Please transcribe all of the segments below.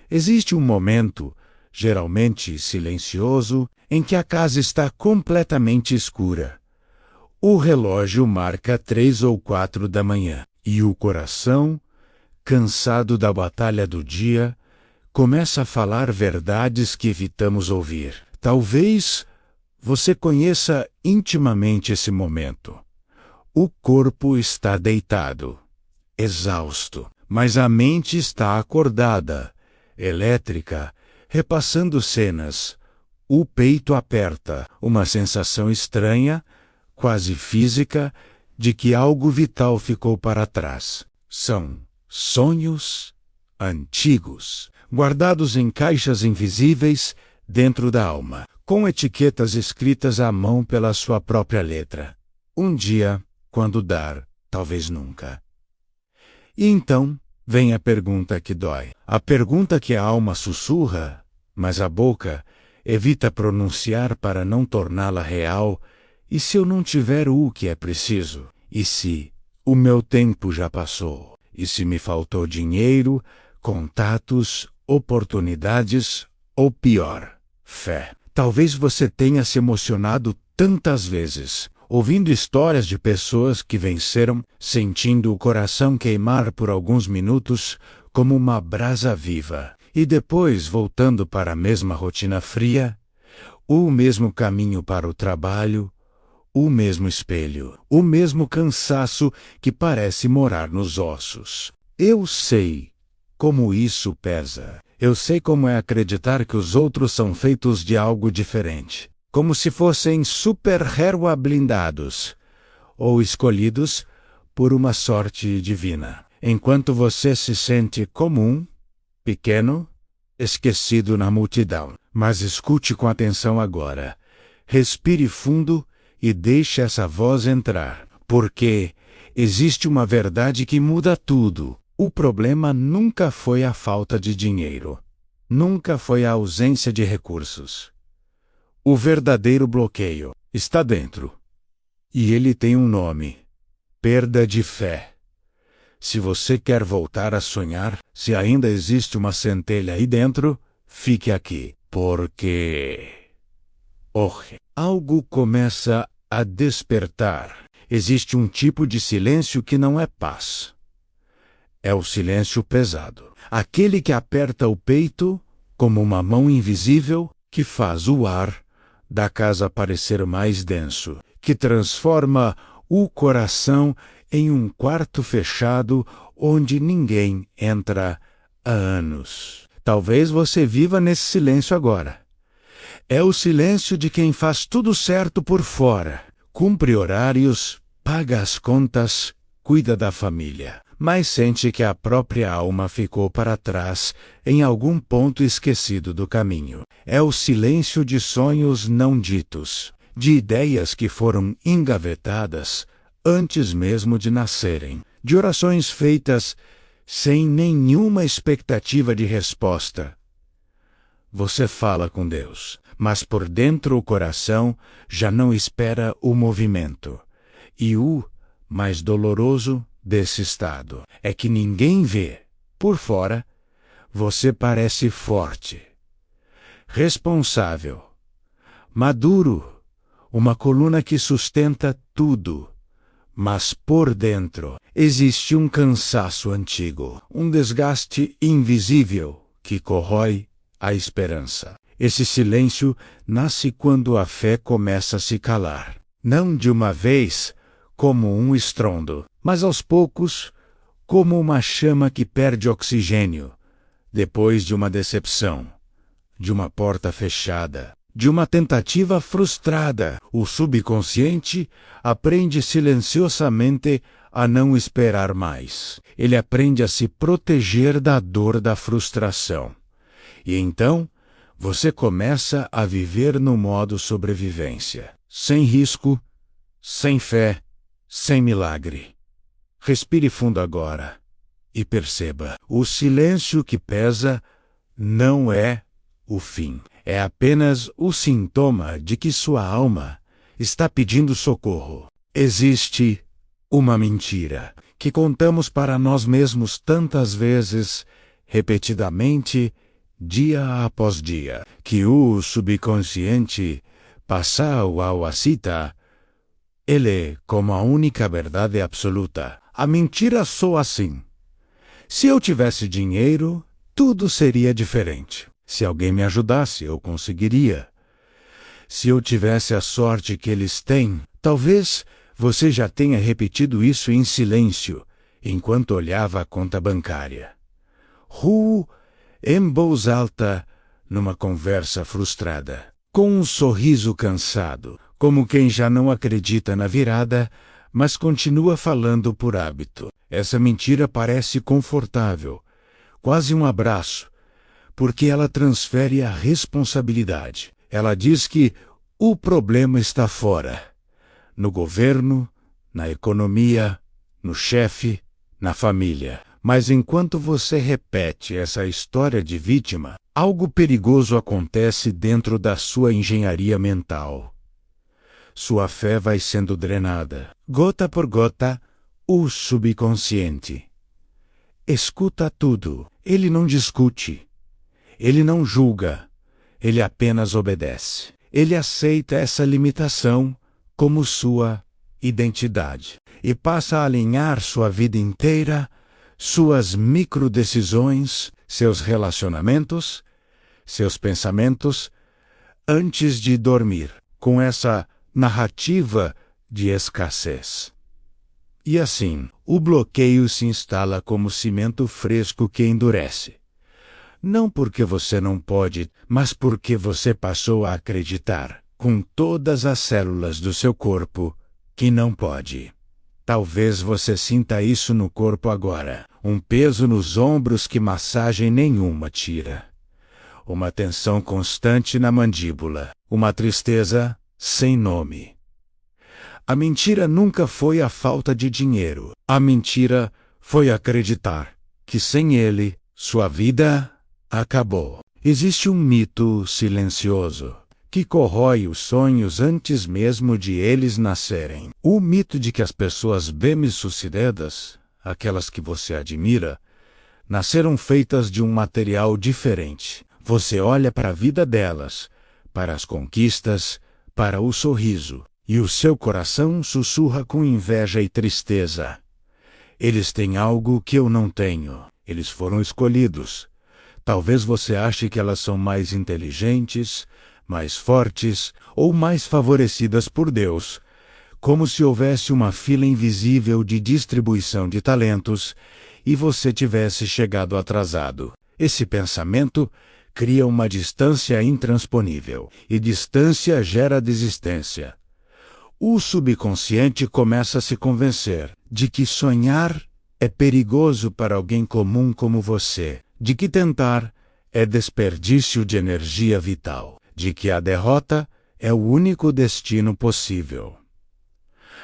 Existe um momento, geralmente silencioso, em que a casa está completamente escura. O relógio marca 3 ou 4 da manhã, e o coração, cansado da batalha do dia, começa a falar verdades que evitamos ouvir. Talvez você conheça intimamente esse momento. O corpo está deitado, exausto, mas a mente está acordada, elétrica, repassando cenas. O peito aperta, uma sensação estranha, quase física, de que algo vital ficou para trás. São sonhos antigos, guardados em caixas invisíveis dentro da alma, com etiquetas escritas à mão pela sua própria letra. Um dia, quando dar, talvez nunca. E então, vem a pergunta que dói. A pergunta que a alma sussurra, mas a boca evita pronunciar para não torná-la real. E se eu não tiver o que é preciso? E se o meu tempo já passou? E se me faltou dinheiro, contatos, oportunidades, ou pior, fé? Talvez você tenha se emocionado tantas vezes, ouvindo histórias de pessoas que venceram, sentindo o coração queimar por alguns minutos como uma brasa viva, e depois voltando para a mesma rotina fria, o mesmo caminho para o trabalho, o mesmo espelho, o mesmo cansaço que parece morar nos ossos. Eu sei como isso pesa. Eu sei como é acreditar que os outros são feitos de algo diferente, como se fossem super-héroes blindados, ou escolhidos por uma sorte divina, enquanto você se sente comum, pequeno, esquecido na multidão. Mas escute com atenção agora. Respire fundo e deixe essa voz entrar, porque existe uma verdade que muda tudo. O problema nunca foi a falta de dinheiro. Nunca foi a ausência de recursos. O verdadeiro bloqueio está dentro. E ele tem um nome: perda de fé. Se você quer voltar a sonhar, se ainda existe uma centelha aí dentro, fique aqui, porque algo começa a despertar. Existe um tipo de silêncio que não é paz. É o silêncio pesado. Aquele que aperta o peito, como uma mão invisível, que faz o ar da casa parecer mais denso, que transforma o coração em um quarto fechado onde ninguém entra há anos. Talvez você viva nesse silêncio agora. É o silêncio de quem faz tudo certo por fora, cumpre horários, paga as contas, cuida da família, mas sente que a própria alma ficou para trás em algum ponto esquecido do caminho. É o silêncio de sonhos não ditos, de ideias que foram engavetadas antes mesmo de nascerem, de orações feitas sem nenhuma expectativa de resposta. Você fala com Deus, mas por dentro o coração já não espera o movimento. E o mais doloroso desse estado é que ninguém vê. Por fora, você parece forte, responsável, maduro, uma coluna que sustenta tudo. Mas por dentro existe um cansaço antigo, um desgaste invisível que corrói a esperança. Esse silêncio nasce quando a fé começa a se calar. Não de uma vez, como um estrondo, mas aos poucos, como uma chama que perde oxigênio, depois de uma decepção, de uma porta fechada, de uma tentativa frustrada. O subconsciente aprende silenciosamente a não esperar mais. Ele aprende a se proteger da dor da frustração. E então, você começa a viver no modo sobrevivência, sem risco, sem fé, sem milagre. Respire fundo agora e perceba: o silêncio que pesa não é o fim. É apenas o sintoma de que sua alma está pedindo socorro. Existe uma mentira que contamos para nós mesmos tantas vezes, repetidamente, dia após dia, que o subconsciente passa a aceitar ele como a única verdade absoluta. A mentira soa assim: se eu tivesse dinheiro, tudo seria diferente. Se alguém me ajudasse, eu conseguiria. Se eu tivesse a sorte que eles têm, talvez você já tenha repetido isso em silêncio, enquanto olhava a conta bancária. Em voz alta, numa conversa frustrada, com um sorriso cansado, como quem já não acredita na virada, mas continua falando por hábito. Essa mentira parece confortável, quase um abraço, porque ela transfere a responsabilidade. Ela diz que o problema está fora, no governo, na economia, no chefe, na família. Mas enquanto você repete essa história de vítima, algo perigoso acontece dentro da sua engenharia mental. Sua fé vai sendo drenada, gota por gota, o subconsciente escuta tudo. Ele não discute. Ele não julga. Ele apenas obedece. Ele aceita essa limitação como sua identidade e passa a alinhar sua vida inteira, suas microdecisões, seus relacionamentos, seus pensamentos, antes de dormir, com essa narrativa de escassez. E assim, o bloqueio se instala como cimento fresco que endurece. Não porque você não pode, mas porque você passou a acreditar, com todas as células do seu corpo, que não pode. Talvez você sinta isso no corpo agora, um peso nos ombros que massagem nenhuma tira. Uma tensão constante na mandíbula, uma tristeza sem nome. A mentira nunca foi a falta de dinheiro. A mentira foi acreditar que sem ele, sua vida acabou. Existe um mito silencioso que corrói os sonhos antes mesmo de eles nascerem. O mito de que as pessoas bem-sucedidas, aquelas que você admira, nasceram feitas de um material diferente. Você olha para a vida delas, para as conquistas, para o sorriso, e o seu coração sussurra com inveja e tristeza. Eles têm algo que eu não tenho. Eles foram escolhidos. Talvez você ache que elas são mais inteligentes, mais fortes ou mais favorecidas por Deus, como se houvesse uma fila invisível de distribuição de talentos e você tivesse chegado atrasado. Esse pensamento cria uma distância intransponível, e distância gera desistência. O subconsciente começa a se convencer de que sonhar é perigoso para alguém comum como você, de que tentar é desperdício de energia vital, de que a derrota é o único destino possível.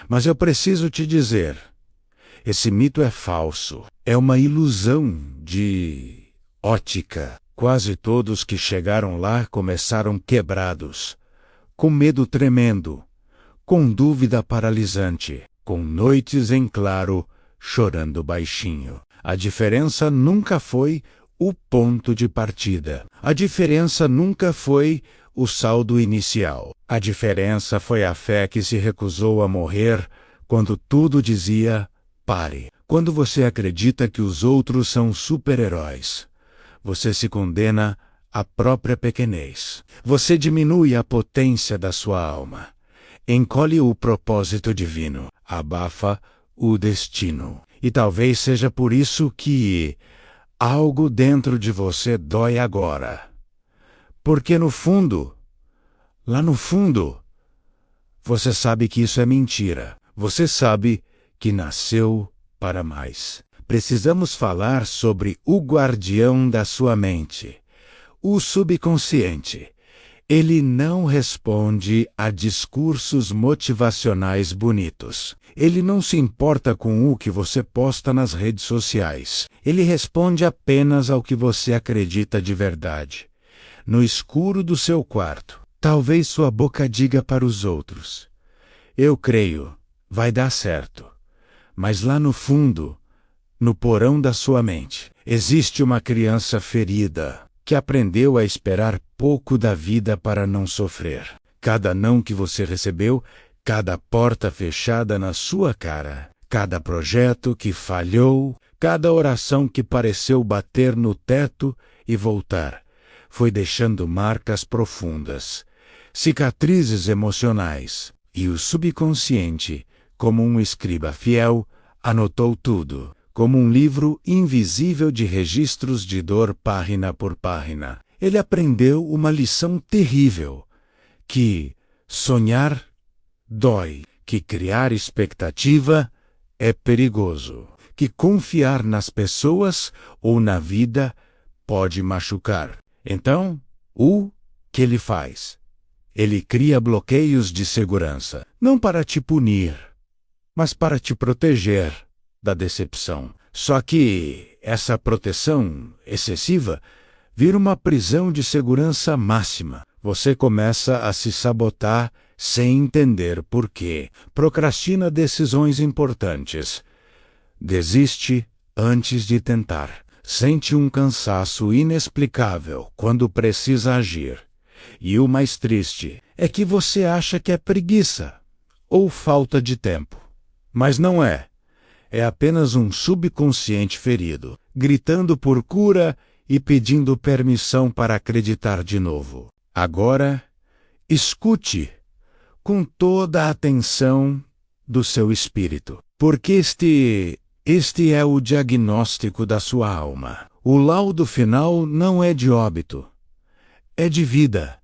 Mas eu preciso te dizer, esse mito é falso, é uma ilusão de ótica. Quase todos que chegaram lá começaram quebrados, com medo tremendo, com dúvida paralisante, com noites em claro, chorando baixinho. A diferença nunca foi o ponto de partida. A diferença nunca foi o saldo inicial. A diferença foi a fé que se recusou a morrer quando tudo dizia pare. Quando você acredita que os outros são super-heróis, você se condena à própria pequenez. Você diminui a potência da sua alma. Encolhe o propósito divino. Abafa o destino. E talvez seja por isso que algo dentro de você dói agora. Porque no fundo, lá no fundo, você sabe que isso é mentira. Você sabe que nasceu para mais. Precisamos falar sobre o guardião da sua mente, o subconsciente. Ele não responde a discursos motivacionais bonitos. Ele não se importa com o que você posta nas redes sociais. Ele responde apenas ao que você acredita de verdade. No escuro do seu quarto, talvez sua boca diga para os outros: eu creio, vai dar certo. Mas lá no fundo, no porão da sua mente, existe uma criança ferida, que aprendeu a esperar pouco da vida para não sofrer. Cada não que você recebeu, cada porta fechada na sua cara, cada projeto que falhou, cada oração que pareceu bater no teto e voltar, foi deixando marcas profundas, cicatrizes emocionais, e o subconsciente, como um escriba fiel, anotou tudo, como um livro invisível de registros de dor página por página. Ele aprendeu uma lição terrível, que sonhar dói, que criar expectativa é perigoso, que confiar nas pessoas ou na vida pode machucar. Então, o que ele faz? Ele cria bloqueios de segurança, não para te punir, mas para te proteger da decepção. Só que essa proteção excessiva vira uma prisão de segurança máxima. Você começa a se sabotar sem entender por quê. Procrastina decisões importantes. Desiste antes de tentar. Sente um cansaço inexplicável quando precisa agir. E o mais triste é que você acha que é preguiça ou falta de tempo. Mas não é. É apenas um subconsciente ferido, gritando por cura e pedindo permissão para acreditar de novo. Agora, escute com toda a atenção do seu espírito, porque este é o diagnóstico da sua alma. O laudo final não é de óbito, é de vida.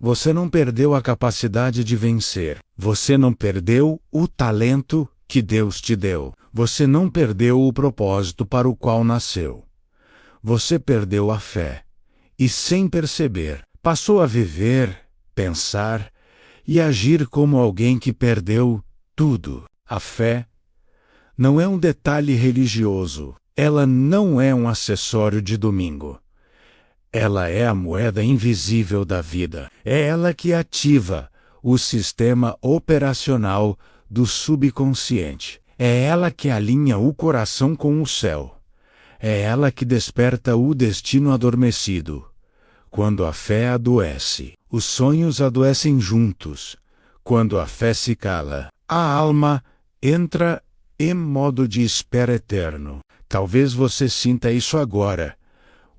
Você não perdeu a capacidade de vencer. Você não perdeu o talento que Deus te deu. Você não perdeu o propósito para o qual nasceu. Você perdeu a fé. E sem perceber, passou a viver, pensar e agir como alguém que perdeu tudo. A fé não é um detalhe religioso. Ela não é um acessório de domingo. Ela é a moeda invisível da vida. É ela que ativa o sistema operacional do subconsciente. É ela que alinha o coração com o céu. É ela que desperta o destino adormecido. Quando a fé adoece, os sonhos adoecem juntos. Quando a fé se cala, a alma entra em modo de espera eterno. Talvez você sinta isso agora.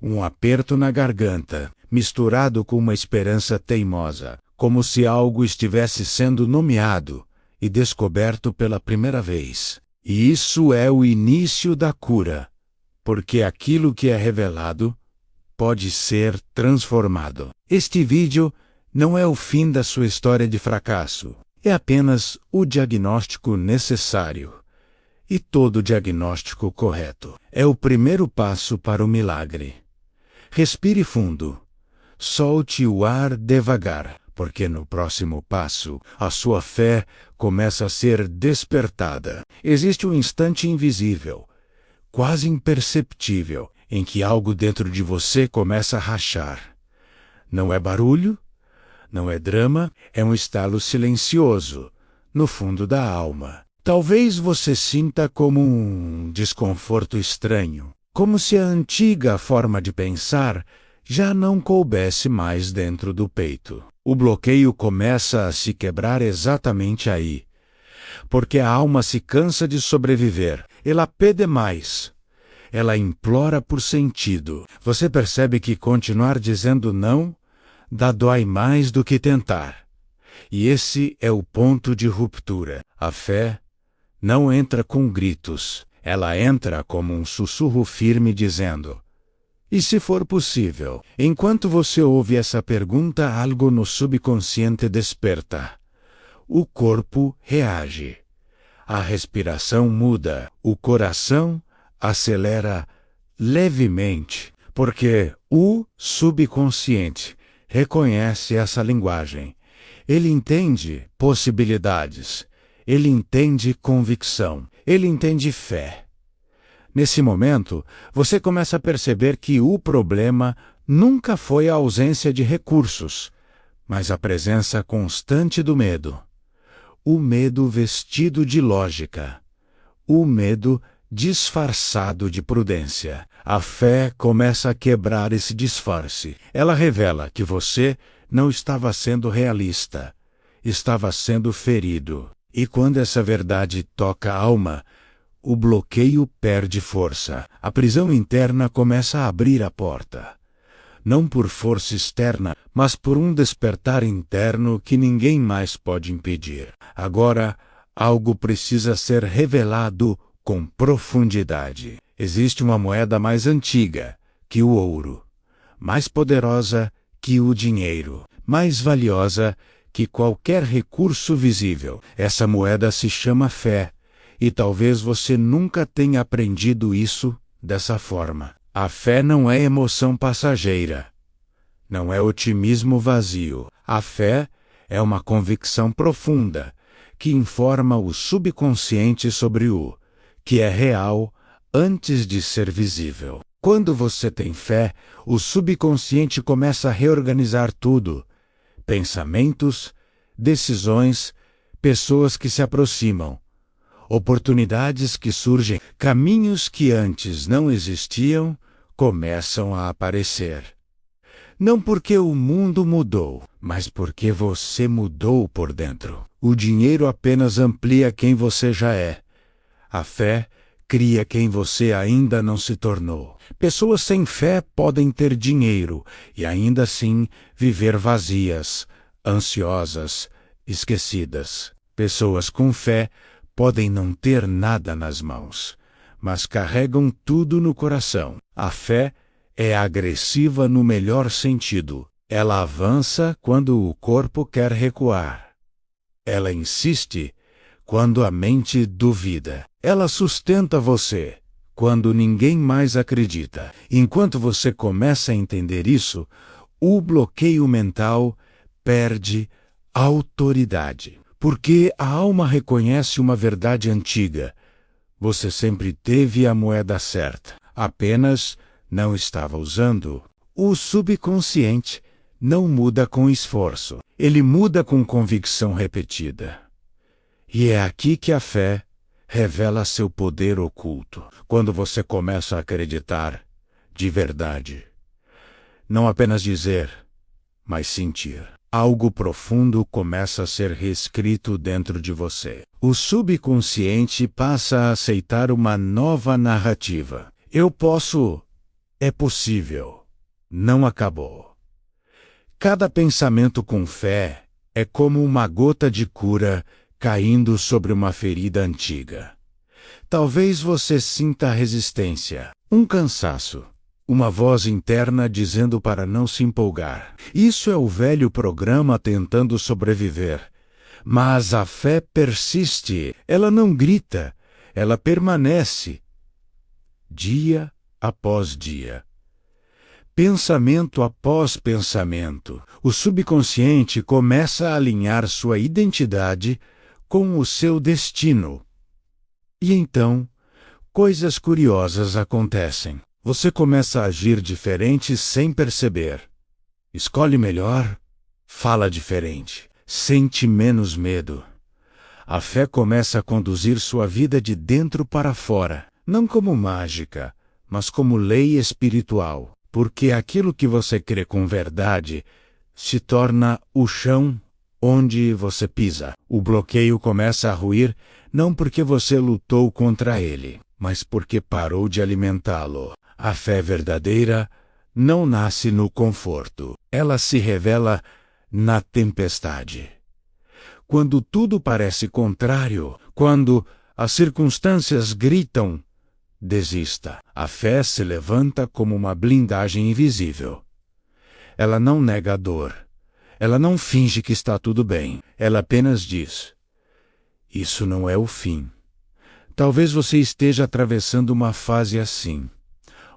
Um aperto na garganta, misturado com uma esperança teimosa, como se algo estivesse sendo nomeado e descoberto pela primeira vez. E isso é o início da cura, porque aquilo que é revelado pode ser transformado. Este vídeo não é o fim da sua história de fracasso, é apenas o diagnóstico necessário. E todo diagnóstico correto é o primeiro passo para o milagre. Respire fundo. Solte o ar devagar, porque no próximo passo, a sua fé começa a ser despertada. Existe um instante invisível, quase imperceptível, em que algo dentro de você começa a rachar. Não é barulho, não é drama, é um estalo silencioso, no fundo da alma. Talvez você sinta como um desconforto estranho, como se a antiga forma de pensar já não coubesse mais dentro do peito. O bloqueio começa a se quebrar exatamente aí, porque a alma se cansa de sobreviver. Ela pede mais. Ela implora por sentido. Você percebe que continuar dizendo não dói mais do que tentar. E esse é o ponto de ruptura. A fé não entra com gritos. Ela entra como um sussurro firme dizendo: e se for possível? Enquanto você ouve essa pergunta, algo no subconsciente desperta. O corpo reage. A respiração muda. O coração acelera levemente, porque o subconsciente reconhece essa linguagem. Ele entende possibilidades. Ele entende convicção. Ele entende fé. Nesse momento, você começa a perceber que o problema nunca foi a ausência de recursos, mas a presença constante do medo. O medo vestido de lógica. O medo disfarçado de prudência. A fé começa a quebrar esse disfarce. Ela revela que você não estava sendo realista, estava sendo ferido. E quando essa verdade toca a alma, o bloqueio perde força. A prisão interna começa a abrir a porta. Não por força externa, mas por um despertar interno que ninguém mais pode impedir. Agora, algo precisa ser revelado com profundidade. Existe uma moeda mais antiga que o ouro, mais poderosa que o dinheiro, mais valiosa que qualquer recurso visível. Essa moeda se chama fé, e talvez você nunca tenha aprendido isso dessa forma. A fé não é emoção passageira, não é otimismo vazio. A fé é uma convicção profunda que informa o subconsciente sobre o que é real antes de ser visível. Quando você tem fé, o subconsciente começa a reorganizar tudo: pensamentos, decisões, pessoas que se aproximam, oportunidades que surgem, caminhos que antes não existiam começam a aparecer. Não porque o mundo mudou, mas porque você mudou por dentro. O dinheiro apenas amplia quem você já é. A fé cria quem você ainda não se tornou. Pessoas sem fé podem ter dinheiro e ainda assim viver vazias, ansiosas, esquecidas. Pessoas com fé podem não ter nada nas mãos, mas carregam tudo no coração. A fé é agressiva no melhor sentido. Ela avança quando o corpo quer recuar. Ela insiste quando a mente duvida. Ela sustenta você quando ninguém mais acredita. Enquanto você começa a entender isso, o bloqueio mental perde autoridade. Porque a alma reconhece uma verdade antiga. Você sempre teve a moeda certa, apenas não estava usando. O subconsciente não muda com esforço, ele muda com convicção repetida. E é aqui que a fé revela seu poder oculto. Quando você começa a acreditar de verdade, não apenas dizer, mas sentir. Algo profundo começa a ser reescrito dentro de você. O subconsciente passa a aceitar uma nova narrativa. Eu posso, é possível, não acabou. Cada pensamento com fé é como uma gota de cura caindo sobre uma ferida antiga. Talvez você sinta resistência, um cansaço, uma voz interna dizendo para não se empolgar. Isso é o velho programa tentando sobreviver. Mas a fé persiste, ela não grita, ela permanece, dia após dia. Pensamento após pensamento, o subconsciente começa a alinhar sua identidade com o seu destino. E então, coisas curiosas acontecem. Você começa a agir diferente sem perceber. Escolhe melhor, fala diferente, sente menos medo. A fé começa a conduzir sua vida de dentro para fora, não como mágica, mas como lei espiritual. Porque aquilo que você crê com verdade se torna o chão onde você pisa. O bloqueio começa a ruir não porque você lutou contra ele, mas porque parou de alimentá-lo. A fé verdadeira não nasce no conforto. Ela se revela na tempestade. Quando tudo parece contrário, quando as circunstâncias gritam, desista. A fé se levanta como uma blindagem invisível. Ela não nega a dor. Ela não finge que está tudo bem. Ela apenas diz: isso não é o fim. Talvez você esteja atravessando uma fase assim,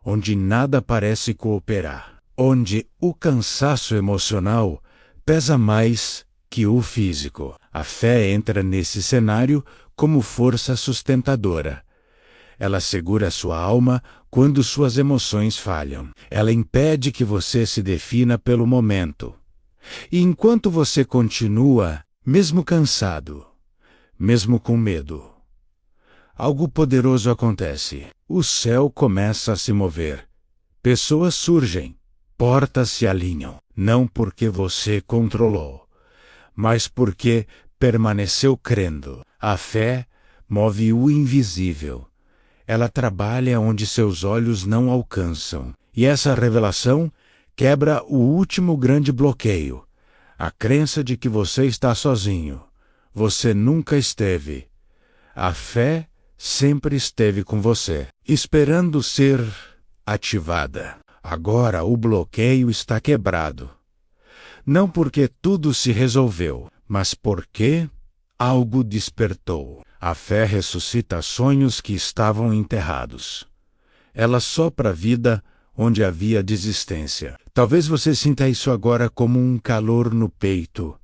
onde nada parece cooperar, onde o cansaço emocional pesa mais que o físico. A fé entra nesse cenário como força sustentadora. Ela segura sua alma quando suas emoções falham. Ela impede que você se defina pelo momento. E enquanto você continua, mesmo cansado, mesmo com medo, algo poderoso acontece. O céu começa a se mover. Pessoas surgem. Portas se alinham. Não porque você controlou, mas porque permaneceu crendo. A fé move o invisível. Ela trabalha onde seus olhos não alcançam. E essa revelação quebra o último grande bloqueio. A crença de que você está sozinho. Você nunca esteve. A fé sempre esteve com você, esperando ser ativada. Agora o bloqueio está quebrado. Não porque tudo se resolveu, mas porque algo despertou. A fé ressuscita sonhos que estavam enterrados. Ela sopra vida onde havia desistência. Talvez você sinta isso agora como um calor no peito,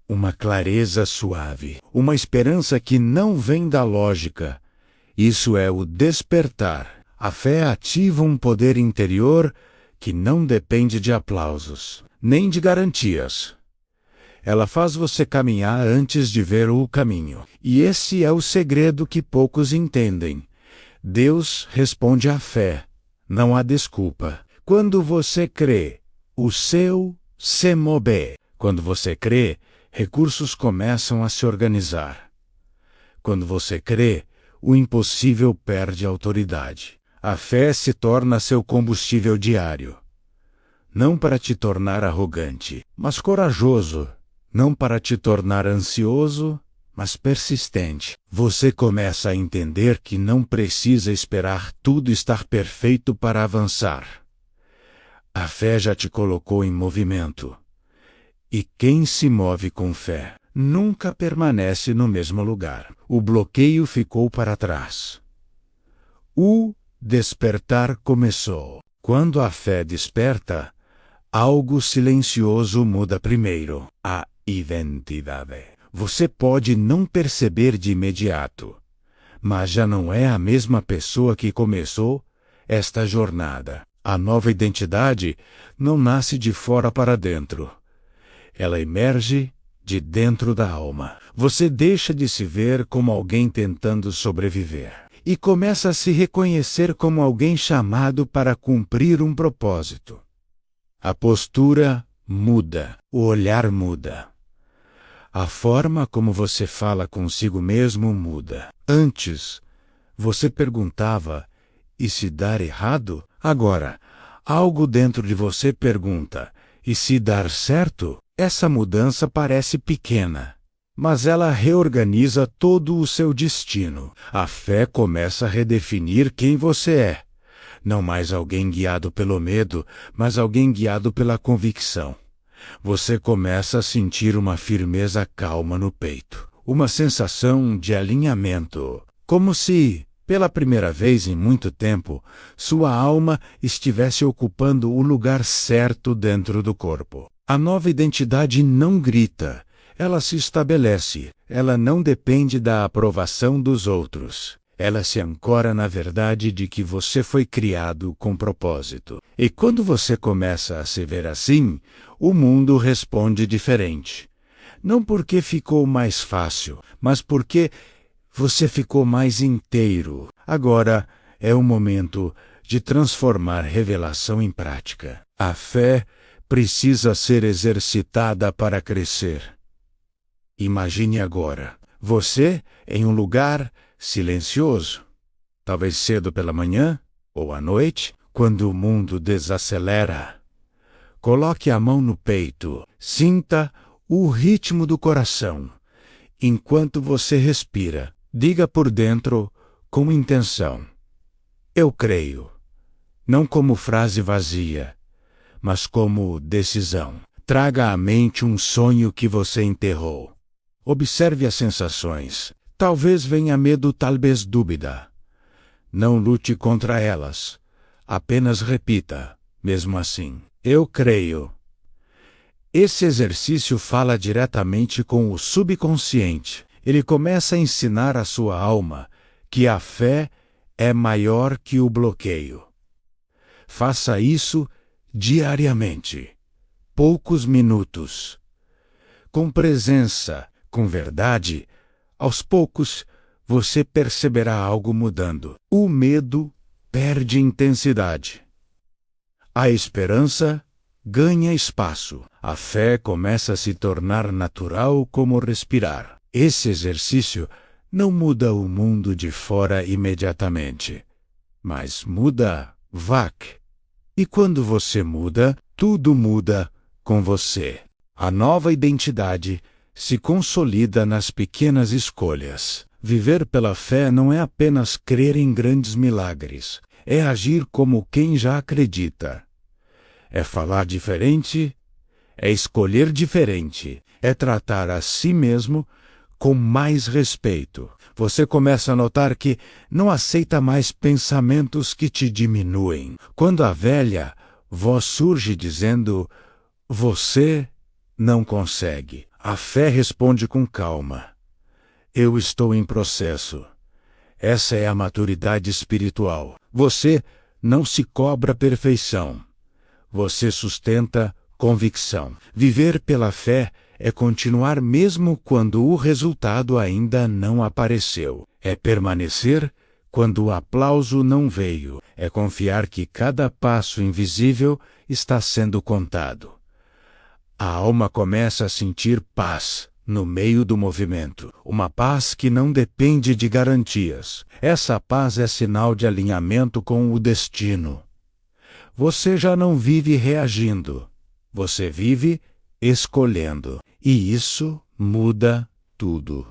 uma clareza suave, uma esperança que não vem da lógica. Isso é o despertar. A fé ativa um poder interior que não depende de aplausos, nem de garantias. Ela faz você caminhar antes de ver o caminho. E esse é o segredo que poucos entendem. Deus responde à fé. Não há desculpa. Quando você crê, o céu se move. Quando você crê, recursos começam a se organizar. Quando você crê, o impossível perde autoridade. A fé se torna seu combustível diário. Não para te tornar arrogante, mas corajoso. Não para te tornar ansioso, mas persistente. Você começa a entender que não precisa esperar tudo estar perfeito para avançar. A fé já te colocou em movimento. E quem se move com fé nunca permanece no mesmo lugar. O bloqueio ficou para trás. O despertar começou. Quando a fé desperta, algo silencioso muda primeiro: a identidade. Você pode não perceber de imediato, mas já não é a mesma pessoa que começou esta jornada. A nova identidade não nasce de fora para dentro. Ela emerge de dentro da alma. Você deixa de se ver como alguém tentando sobreviver e começa a se reconhecer como alguém chamado para cumprir um propósito. A postura muda, o olhar muda. A forma como você fala consigo mesmo muda. Antes, você perguntava: e se dar errado? Agora, algo dentro de você pergunta: e se dar certo? Essa mudança parece pequena, mas ela reorganiza todo o seu destino. A fé começa a redefinir quem você é. Não mais alguém guiado pelo medo, mas alguém guiado pela convicção. Você começa a sentir uma firmeza calma no peito, uma sensação de alinhamento, como se, pela primeira vez em muito tempo, sua alma estivesse ocupando o lugar certo dentro do corpo. A nova identidade não grita, ela se estabelece, ela não depende da aprovação dos outros. Ela se ancora na verdade de que você foi criado com propósito. E quando você começa a se ver assim, o mundo responde diferente. Não porque ficou mais fácil, mas porque você ficou mais inteiro. Agora é o momento de transformar revelação em prática. A fé precisa ser exercitada para crescer. Imagine agora, você em um lugar silencioso, talvez cedo pela manhã ou à noite, quando o mundo desacelera. Coloque a mão no peito, sinta o ritmo do coração. Enquanto você respira, diga por dentro com intenção: eu creio. Não como frase vazia, mas como decisão. Traga à mente um sonho que você enterrou. Observe as sensações. Talvez venha medo, talvez dúvida. Não lute contra elas. Apenas repita, mesmo assim: eu creio. Esse exercício fala diretamente com o subconsciente. Ele começa a ensinar à sua alma que a fé é maior que o bloqueio. Faça isso diariamente. Poucos minutos. Com presença, com verdade. Aos poucos, você perceberá algo mudando. O medo perde intensidade. A esperança ganha espaço. A fé começa a se tornar natural como respirar. Esse exercício não muda o mundo de fora imediatamente, mas muda VAC. E quando você muda, tudo muda com você. A nova identidade se consolida nas pequenas escolhas. Viver pela fé não é apenas crer em grandes milagres, é agir como quem já acredita. É falar diferente, é escolher diferente, é tratar a si mesmo com mais respeito. Você começa a notar que não aceita mais pensamentos que te diminuem. Quando a velha voz surge dizendo: você não consegue, a fé responde com calma: eu estou em processo. Essa é a maturidade espiritual. Você não se cobra perfeição. Você sustenta convicção. Viver pela fé é continuar mesmo quando o resultado ainda não apareceu. É permanecer quando o aplauso não veio. É confiar que cada passo invisível está sendo contado. A alma começa a sentir paz no meio do movimento. Uma paz que não depende de garantias. Essa paz é sinal de alinhamento com o destino. Você já não vive reagindo. Você vive escolhendo. E isso muda tudo.